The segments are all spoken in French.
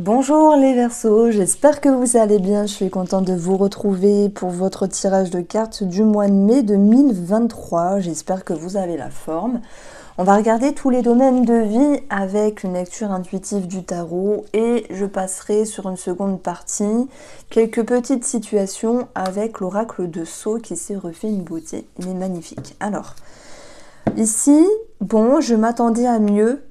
Bonjour les Verseaux, j'espère que vous allez bien. Je suis contente de vous retrouver pour votre tirage de cartes du mois de mai 2023. J'espère que vous avez la forme. On va regarder tous les domaines de vie avec une lecture intuitive du tarot et je passerai sur une seconde partie quelques petites situations avec l'oracle de Sceaux qui s'est refait une beauté. Il est magnifique. Alors, ici, bon, je m'attendais à mieux,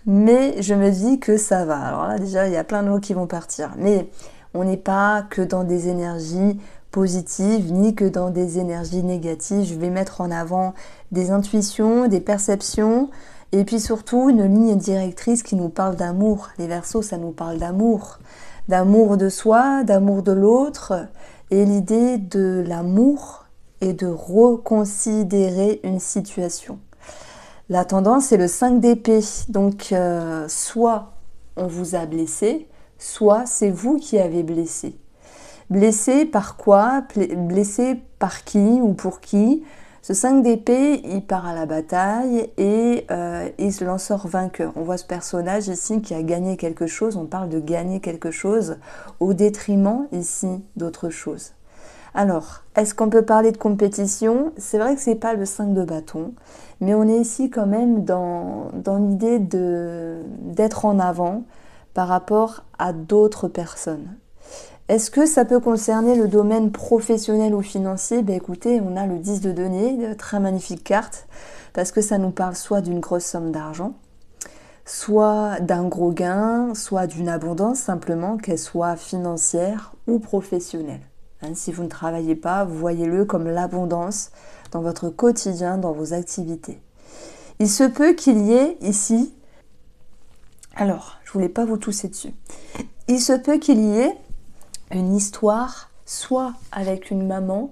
mais je me dis que ça va. Alors là, déjà, il y a plein de mots qui vont partir. Mais on n'est pas que dans des énergies positives, ni que dans des énergies négatives. Je vais mettre en avant des intuitions, des perceptions, et puis surtout une ligne directrice qui nous parle d'amour. Les Verseaux, ça nous parle d'amour. D'amour de soi, d'amour de l'autre, et l'idée de l'amour et de reconsidérer une situation. La tendance est le 5 d'épée, donc soit on vous a blessé, soit c'est vous qui avez blessé. Blessé par quoi? Blessé par qui ou pour qui? Ce 5 d'épée, il part à la bataille et il en sort vainqueur. On voit ce personnage ici qui a gagné quelque chose, on parle de gagner quelque chose au détriment ici d'autre chose. Alors, est-ce qu'on peut parler de compétition? C'est vrai que c'est pas le 5 de bâton, mais on est ici quand même dans l'idée d'être en avant par rapport à d'autres personnes. Est-ce que ça peut concerner le domaine professionnel ou financier? Ben écoutez, on a le 10 de denier, très magnifique carte, parce que ça nous parle soit d'une grosse somme d'argent, soit d'un gros gain, soit d'une abondance simplement, qu'elle soit financière ou professionnelle. Si vous ne travaillez pas, voyez-le comme l'abondance dans votre quotidien, dans vos activités. Il se peut qu'il y ait ici, alors je voulais pas vous tousser dessus, il se peut qu'il y ait une histoire, soit avec une maman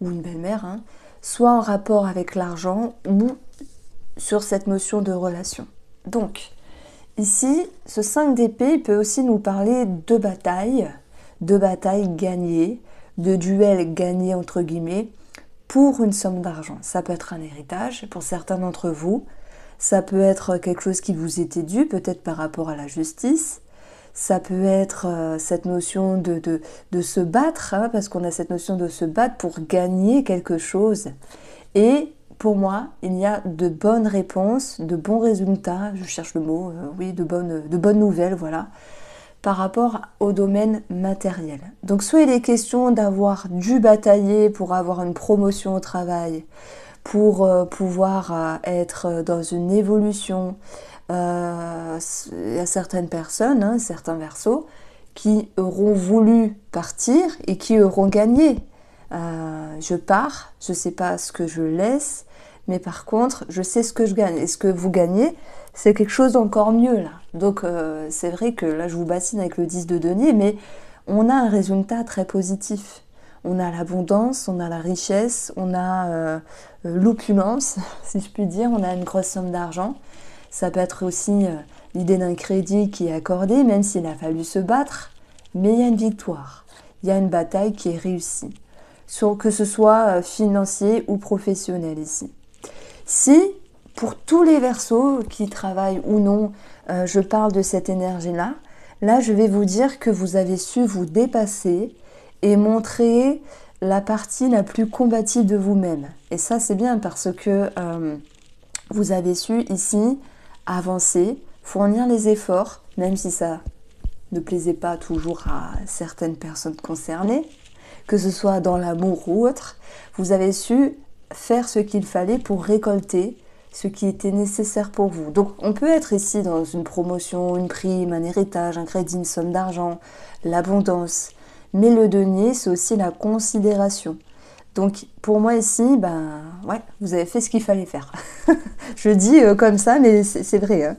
ou une belle-mère, soit en rapport avec l'argent ou sur cette notion de relation. Donc, ici, ce 5 d'épée peut aussi nous parler de bataille gagnées, de duels gagnés entre guillemets, pour une somme d'argent. Ça peut être un héritage pour certains d'entre vous, ça peut être quelque chose qui vous était dû, peut-être par rapport à la justice, ça peut être cette notion de se battre, parce qu'on a cette notion de se battre pour gagner quelque chose. Et pour moi, il y a de bonnes réponses, de bons résultats, je cherche le mot, oui, de bonnes nouvelles, voilà, par rapport au domaine matériel. Donc soit il est question d'avoir dû batailler pour avoir une promotion au travail, pour pouvoir être dans une évolution. Il y a certaines personnes, certains Verseaux, qui auront voulu partir et qui auront gagné. Je pars, je ne sais pas ce que je laisse, mais par contre, je sais ce que je gagne. Et ce que vous gagnez, c'est quelque chose d'encore mieux là. Donc c'est vrai que là, je vous bassine avec le 10 de denier, mais on a un résultat très positif. On a l'abondance, on a la richesse, on a l'opulence, si je puis dire, on a une grosse somme d'argent. Ça peut être aussi l'idée d'un crédit qui est accordé, même s'il a fallu se battre, mais il y a une victoire, il y a une bataille qui est réussie, que ce soit financier ou professionnel ici. Si, pour tous les Verseaux qui travaillent ou non, je parle de cette énergie-là, là je vais vous dire que vous avez su vous dépasser et montrer la partie la plus combative de vous-même. Et ça c'est bien parce que vous avez su ici avancer, fournir les efforts, même si ça ne plaisait pas toujours à certaines personnes concernées, que ce soit dans l'amour ou autre, vous avez su faire ce qu'il fallait pour récolter ce qui était nécessaire pour vous. Donc on peut être ici dans une promotion, une prime, un héritage, un crédit, une somme d'argent, l'abondance, mais le denier c'est aussi la considération. Donc pour moi ici, ouais, vous avez fait ce qu'il fallait faire. Je dis comme ça, mais c'est vrai.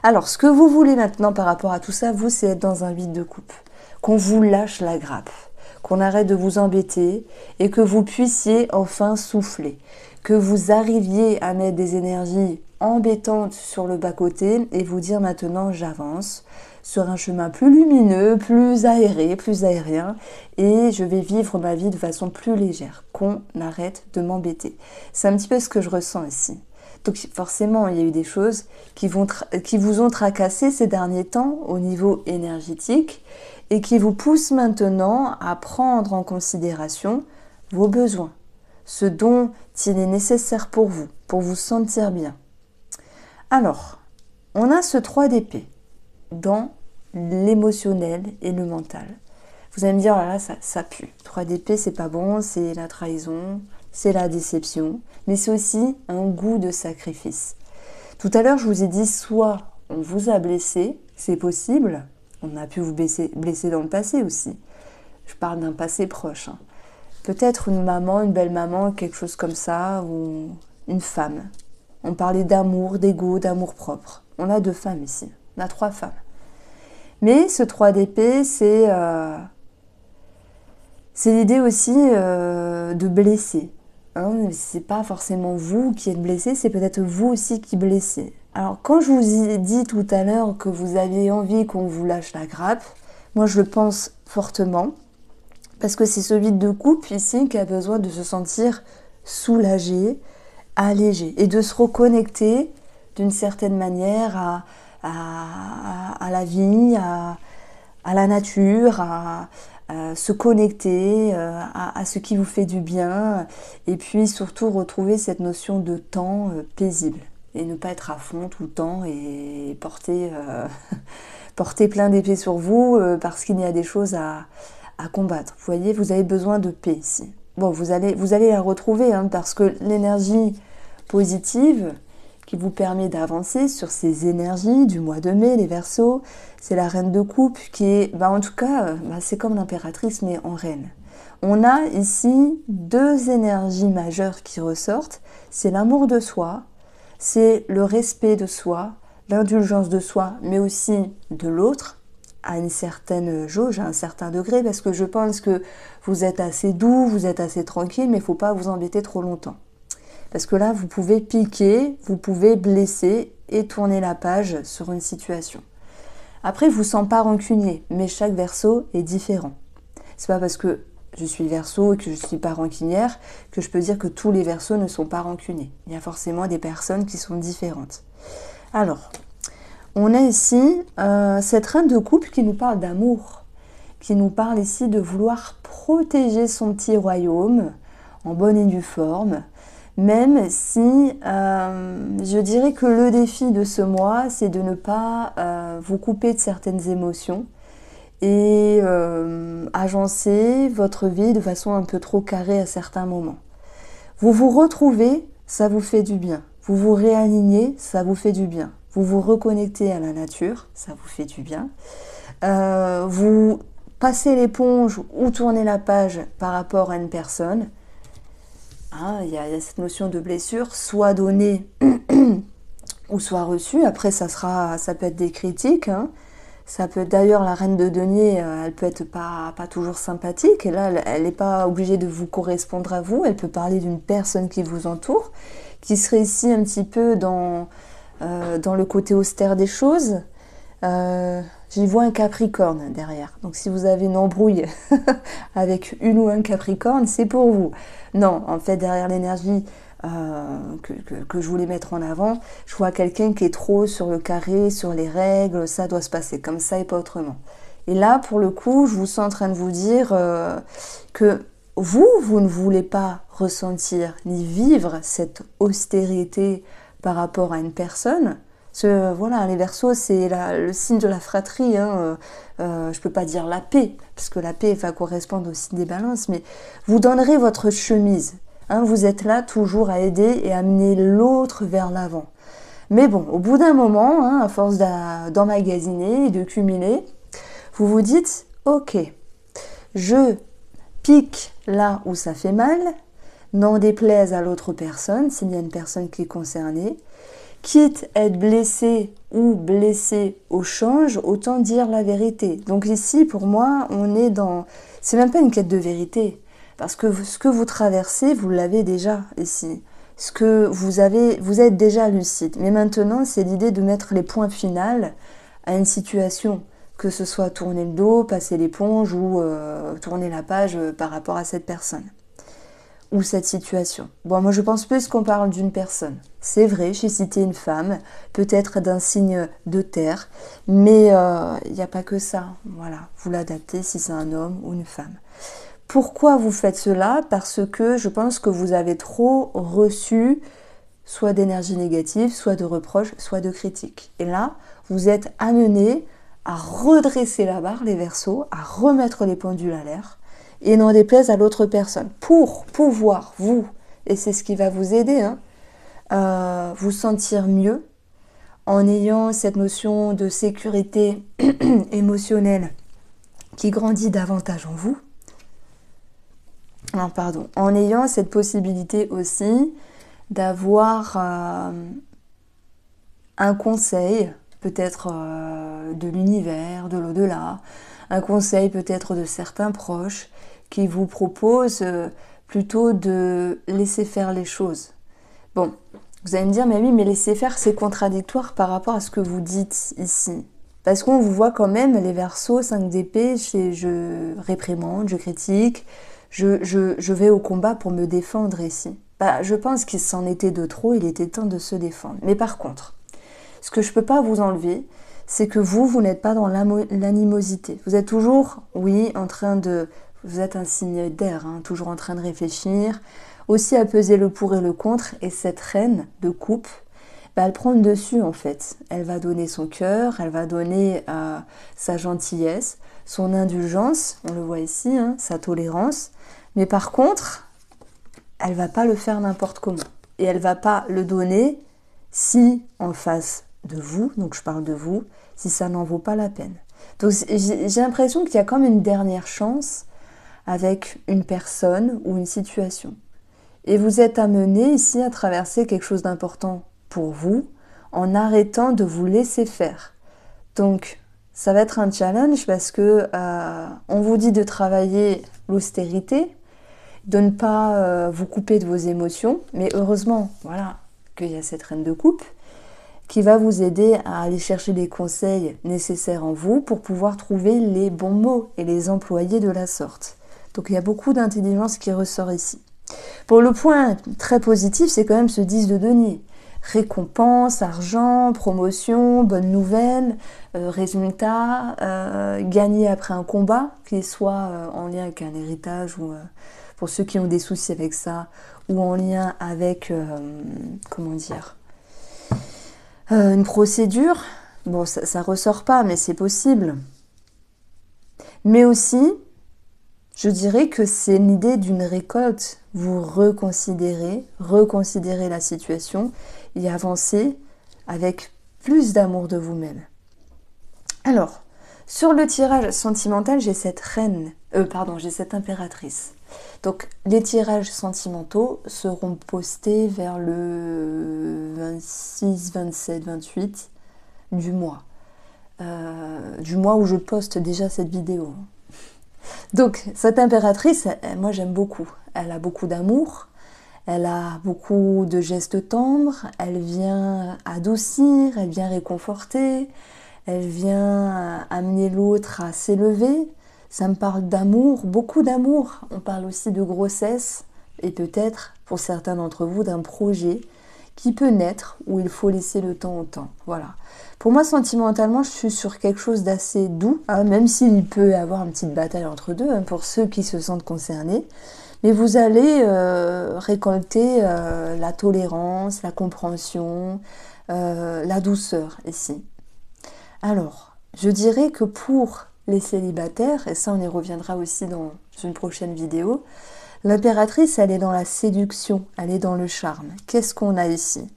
Alors, ce que vous voulez maintenant par rapport à tout ça, vous, c'est être dans un 8 de coupe. Qu'on vous lâche la grappe, qu'on arrête de vous embêter et que vous puissiez enfin souffler. Que vous arriviez à mettre des énergies embêtantes sur le bas-côté et vous dire maintenant, j'avance sur un chemin plus lumineux, plus aéré, plus aérien, et je vais vivre ma vie de façon plus légère, qu'on arrête de m'embêter. C'est un petit peu ce que je ressens ici. Donc forcément, il y a eu des choses qui vous ont tracassé ces derniers temps au niveau énergétique et qui vous poussent maintenant à prendre en considération vos besoins, ce dont il est nécessaire pour vous sentir bien. Alors, on a ce 3 d'épée dans l'émotionnel et le mental. Vous allez me dire, oh là, ça pue. 3 d'épée, c'est pas bon, c'est la trahison, c'est la déception, mais c'est aussi un goût de sacrifice. Tout à l'heure, je vous ai dit, soit on vous a blessé, c'est possible, on a pu vous blesser dans le passé aussi. Je parle d'un passé proche. Hein. Peut-être une maman, une belle maman, quelque chose comme ça, ou une femme. On parlait d'amour, d'ego, d'amour propre. On a 2 femmes ici, on a 3 femmes. Mais ce 3 d'épée, c'est l'idée aussi de blesser. Hein, c'est pas forcément vous qui êtes blessé, c'est peut-être vous aussi qui blessez. Alors quand je vous ai dit tout à l'heure que vous aviez envie qu'on vous lâche la grappe, moi je le pense fortement, parce que c'est ce vide de couple ici qui a besoin de se sentir soulagé, allégé, et de se reconnecter d'une certaine manière à la vie, à la nature, à se connecter à ce qui vous fait du bien, et puis surtout retrouver cette notion de temps paisible, et ne pas être à fond tout le temps et porter plein d'épées sur vous parce qu'il y a des choses à combattre. Vous voyez, vous avez besoin de paix ici. Bon, vous allez la retrouver, hein, parce que l'énergie positive qui vous permet d'avancer sur ces énergies du mois de mai, les Verseaux, c'est la reine de coupe qui est, en tout cas, c'est comme l'impératrice mais en reine. On a ici 2 énergies majeures qui ressortent, c'est l'amour de soi, c'est le respect de soi, l'indulgence de soi, mais aussi de l'autre, à une certaine jauge, à un certain degré, parce que je pense que vous êtes assez doux, vous êtes assez tranquille, mais il ne faut pas vous embêter trop longtemps. Parce que là, vous pouvez piquer, vous pouvez blesser et tourner la page sur une situation. Après, je ne vous sens pas rancunier, mais chaque Verseau est différent. C'est pas parce que je suis Verseau et que je ne suis pas rancunière que je peux dire que tous les Verseaux ne sont pas rancuniers. Il y a forcément des personnes qui sont différentes. Alors, on a ici cette reine de coupe qui nous parle d'amour, qui nous parle ici de vouloir protéger son petit royaume en bonne et due forme, même si je dirais que le défi de ce mois, c'est de ne pas vous couper de certaines émotions et agencer votre vie de façon un peu trop carrée à certains moments. Vous vous retrouvez, ça vous fait du bien. Vous vous réalignez, ça vous fait du bien. Vous vous reconnectez à la nature, ça vous fait du bien. Vous passez l'éponge ou tournez la page par rapport à une personne. Hein, il y a cette notion de blessure, soit donnée ou soit reçue. Après, ça peut être des critiques. Hein. Ça peut d'ailleurs, la reine de denier, elle peut être pas toujours sympathique. Et là, elle n'est pas obligée de vous correspondre à vous. Elle peut parler d'une personne qui vous entoure, qui serait ici un petit peu dans le côté austère des choses. J'y vois un Capricorne derrière. Donc si vous avez une embrouille avec une ou un Capricorne, c'est pour vous. Non, en fait, derrière l'énergie que je voulais mettre en avant, je vois quelqu'un qui est trop sur le carré, sur les règles, ça doit se passer comme ça et pas autrement. Et là, pour le coup, je vous sens en train de vous dire que vous ne voulez pas ressentir ni vivre cette austérité par rapport à une personne. Voilà, les Verseaux, c'est le signe de la fratrie. Hein. Je peux pas dire la paix, parce que la paix va correspondre au signe des balances, mais vous donnerez votre chemise. Hein. Vous êtes là toujours à aider et amener l'autre vers l'avant. Mais bon, au bout d'un moment, hein, à force d'emmagasiner et de cumuler, vous vous dites, ok, je pique là où ça fait mal, n'en déplaise à l'autre personne, s'il y a une personne qui est concernée, quitte à être blessé ou blessé au change, autant dire la vérité. Donc ici, pour moi, on est dans... C'est même pas une quête de vérité, parce que ce que vous traversez, vous l'avez déjà ici. Ce que vous êtes déjà lucide. Mais maintenant, c'est l'idée de mettre les points finaux à une situation, que ce soit tourner le dos, passer l'éponge ou tourner la page par rapport à cette personne. ou cette situation. Bon, moi je pense plus qu'on parle d'une personne. C'est vrai, j'ai cité une femme, peut-être d'un signe de terre, mais il n'y a pas que ça. Voilà, vous l'adaptez si c'est un homme ou une femme. Pourquoi vous faites cela? Parce que je pense que vous avez trop reçu soit d'énergie négative, soit de reproches, soit de critiques. Et là, vous êtes amené à redresser la barre, les Verseaux, à remettre les pendules à l'air, et n'en déplaise à l'autre personne, pour pouvoir, vous, et c'est ce qui va vous aider, vous sentir mieux, en ayant cette notion de sécurité émotionnelle qui grandit davantage en vous, en ayant cette possibilité aussi d'avoir un conseil, peut-être de l'univers, de l'au-delà, un conseil peut-être de certains proches qui vous proposent plutôt de laisser faire les choses. Bon, vous allez me dire, mais oui, mais laisser faire, c'est contradictoire par rapport à ce que vous dites ici. Parce qu'on vous voit quand même, les Verseaux, 5 d'épée, je réprimande, je critique, je vais au combat pour me défendre ici. Bah, je pense qu'il s'en était de trop, il était temps de se défendre. Mais par contre, ce que je ne peux pas vous enlever, c'est que vous n'êtes pas dans l'animosité. Vous êtes toujours, oui, en train de... Vous êtes un signe d'air, toujours en train de réfléchir, aussi à peser le pour et le contre. Et cette reine de coupe, bah, elle prend le dessus en fait. Elle va donner son cœur, elle va donner sa gentillesse, son indulgence, on le voit ici, sa tolérance. Mais par contre, elle va pas le faire n'importe comment. Et elle va pas le donner si en face de vous, donc je parle de vous, si ça n'en vaut pas la peine. Donc j'ai l'impression qu'il y a comme une dernière chance avec une personne ou une situation. Et vous êtes amené ici à traverser quelque chose d'important pour vous en arrêtant de vous laisser faire. Donc ça va être un challenge parce que on vous dit de travailler l'austérité, de ne pas vous couper de vos émotions, mais heureusement, voilà, qu'il y a cette reine de coupe qui va vous aider à aller chercher les conseils nécessaires en vous pour pouvoir trouver les bons mots et les employer de la sorte. Donc il y a beaucoup d'intelligence qui ressort ici. Pour le point très positif, c'est quand même ce 10 de denier. Récompense, argent, promotion, bonne nouvelle, résultat, gagner après un combat, qu'il soit en lien avec un héritage ou pour ceux qui ont des soucis avec ça, ou en lien avec, comment dire, une procédure. Bon, ça ressort pas, mais c'est possible. Mais aussi, je dirais que c'est l'idée d'une récolte. Vous reconsidérez la situation et avancez avec plus d'amour de vous-même. Alors, sur le tirage sentimental, j'ai cette j'ai cette impératrice. Donc, les tirages sentimentaux seront postés vers le 26, 27, 28 du mois. Du mois où je poste déjà cette vidéo. Donc, cette impératrice, moi j'aime beaucoup. Elle a beaucoup d'amour, elle a beaucoup de gestes tendres, elle vient adoucir, elle vient réconforter, elle vient amener l'autre à s'élever. Ça me parle d'amour, beaucoup d'amour. On parle aussi de grossesse et peut-être, pour certains d'entre vous, d'un projet qui peut naître où il faut laisser le temps au temps. Voilà. Pour moi, sentimentalement, je suis sur quelque chose d'assez doux, même s'il peut y avoir une petite bataille entre deux, pour ceux qui se sentent concernés. Mais vous allez récolter la tolérance, la compréhension, la douceur ici. Alors, je dirais que pour les célibataires, et ça on y reviendra aussi dans une prochaine vidéo, l'impératrice, elle est dans la séduction, elle est dans le charme. Qu'est-ce qu'on a ici?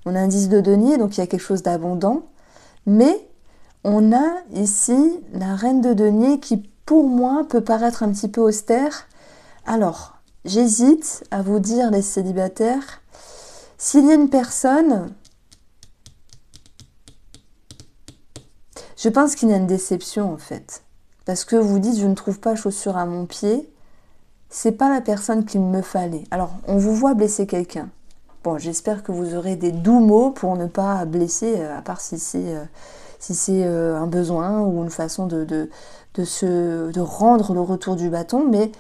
On a un 10 de denier, donc il y a quelque chose d'abondant, mais on a ici la reine de denier qui, pour moi, peut paraître un petit peu austère. Alors, j'hésite à vous dire, les célibataires, s'il y a une personne, je pense qu'il y a une déception en fait. Parce que vous dites, je ne trouve pas chaussure à mon pied, c'est pas la personne qu'il me fallait. Alors, on vous voit blesser quelqu'un. Bon, j'espère que vous aurez des doux mots pour ne pas blesser, à part si c'est un besoin ou une façon de rendre le retour du bâton, mais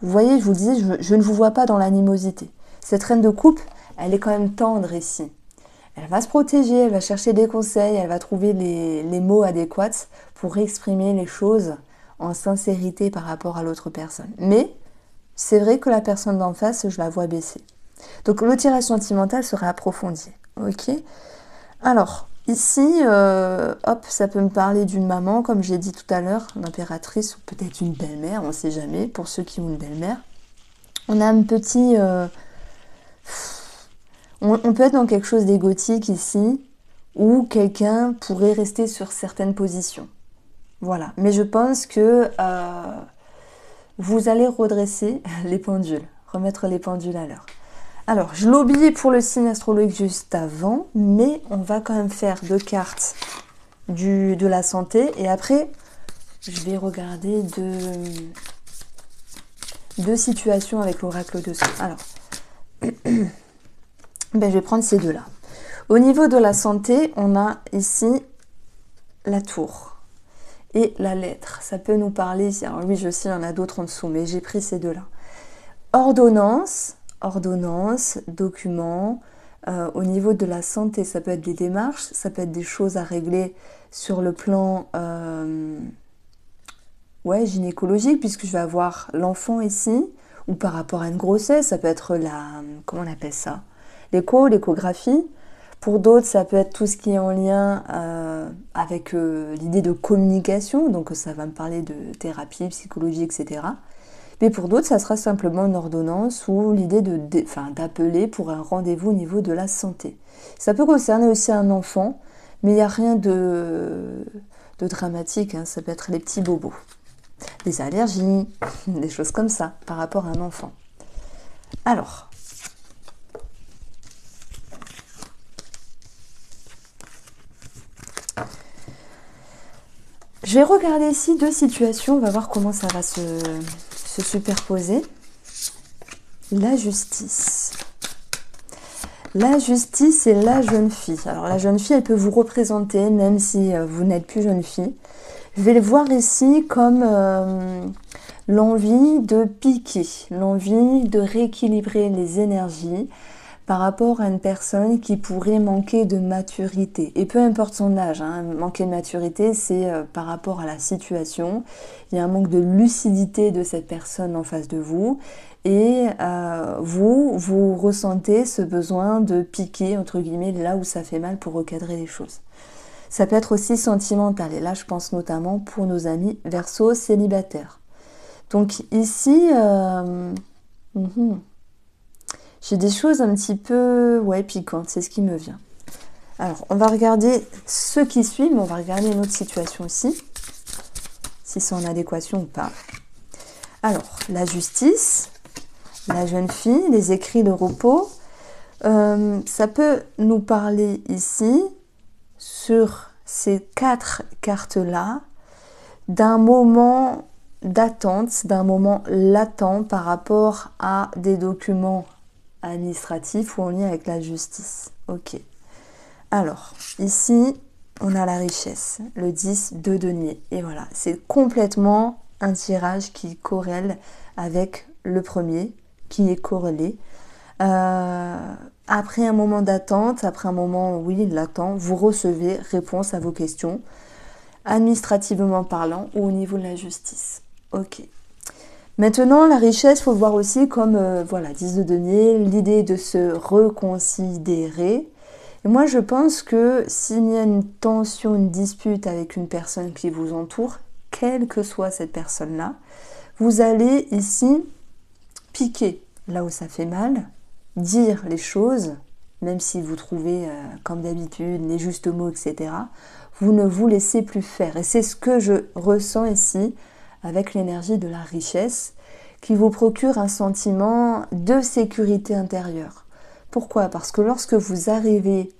Vous voyez, je vous dis, je ne vous vois pas dans l'animosité. Cette reine de coupe, elle est quand même tendre ici. Elle va se protéger, elle va chercher des conseils, elle va trouver les mots adéquats pour exprimer les choses en sincérité par rapport à l'autre personne. Mais c'est vrai que la personne d'en face, je la vois baisser. Donc le tirage sentimental sera approfondi. Ok. Alors, ici, hop, ça peut me parler d'une maman, comme j'ai dit tout à l'heure, l'impératrice ou peut-être une belle-mère, on ne sait jamais, pour ceux qui ont une belle-mère. On a un petit... on peut être dans quelque chose d'égotique ici, où quelqu'un pourrait rester sur certaines positions. Voilà. Mais je pense que vous allez redresser les pendules, remettre les pendules à l'heure. Alors, je l'ai oublié pour le signe astrologique juste avant, mais on va quand même faire 2 cartes de la santé. Et après, je vais regarder deux situations avec l'oracle de sceau. Alors, je vais prendre ces deux-là. Au niveau de la santé, on a ici la tour et la lettre. Ça peut nous parler, alors oui, je sais, il y en a d'autres en dessous, mais j'ai pris ces deux-là. Ordonnance, document. Au niveau de la santé, ça peut être des démarches, ça peut être des choses à régler sur le plan gynécologique, puisque je vais avoir l'enfant ici, ou par rapport à une grossesse, ça peut être comment on appelle ça, l'échographie. Pour d'autres, ça peut être tout ce qui est en lien avec l'idée de communication, donc ça va me parler de thérapie, psychologie, etc. Mais pour d'autres, ça sera simplement une ordonnance ou l'idée d'appeler pour un rendez-vous au niveau de la santé. Ça peut concerner aussi un enfant, mais il n'y a rien de dramatique, hein. Ça peut être les petits bobos, des allergies, des choses comme ça par rapport à un enfant. Alors, je vais regarder ici 2 situations, on va voir comment ça va se superposer. La justice. La justice et la jeune fille. Alors la jeune fille, elle peut vous représenter, même si vous n'êtes plus jeune fille. Je vais le voir ici comme l'envie de piquer, l'envie de rééquilibrer les énergies par rapport à une personne qui pourrait manquer de maturité. Et peu importe son âge, hein, manquer de maturité, c'est par rapport à la situation. Il y a un manque de lucidité de cette personne en face de vous. Et vous ressentez ce besoin de piquer, entre guillemets, là où ça fait mal pour recadrer les choses. Ça peut être aussi sentimental. Et là, je pense notamment pour nos amis Verseau célibataires. Donc ici... j'ai des choses un petit peu piquantes, c'est ce qui me vient. Alors, on va regarder ce qui suit, mais on va regarder une autre situation aussi, si c'est en adéquation ou pas. Alors, la justice, la jeune fille, les écrits de repos, ça peut nous parler ici, sur ces 4 cartes-là, d'un moment d'attente, d'un moment latent par rapport à des documents administratif ou en lien avec la justice. Ok. Alors, ici, on a la richesse, le 10 de denier. Et voilà, c'est complètement un tirage qui corrèle avec le premier, qui est corrélé. Après un moment d'attente, après un moment, latent, vous recevez réponse à vos questions, administrativement parlant ou au niveau de la justice. Ok. Maintenant, la richesse, il faut le voir aussi comme, 10 de denier, l'idée de se reconsidérer. Et moi, je pense que s'il y a une tension, une dispute avec une personne qui vous entoure, quelle que soit cette personne-là, vous allez ici piquer là où ça fait mal, dire les choses, même si vous trouvez, comme d'habitude, les justes mots, etc. Vous ne vous laissez plus faire. Et c'est ce que je ressens ici, avec l'énergie de la richesse, qui vous procure un sentiment de sécurité intérieure. Pourquoi? Parce que lorsque vous arrivez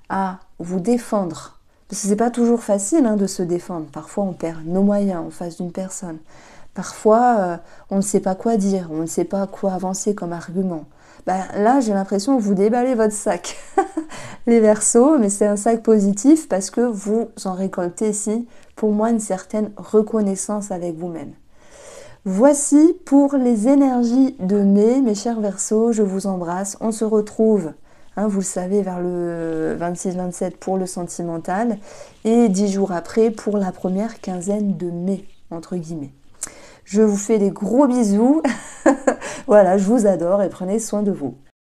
à vous défendre, parce que c'est pas toujours facile de se défendre, parfois on perd nos moyens en face d'une personne, parfois on ne sait pas quoi dire, on ne sait pas quoi avancer comme argument. Là, j'ai l'impression que vous déballez votre sac, les Verseaux, mais c'est un sac positif parce que vous en récoltez ici, pour moi, une certaine reconnaissance avec vous-même. Voici pour les énergies de mai, mes chers Verseaux, je vous embrasse. On se retrouve, hein, vous le savez, vers le 26-27 pour le sentimental et 10 jours après pour la première quinzaine de mai, entre guillemets. Je vous fais des gros bisous. Voilà, je vous adore et prenez soin de vous.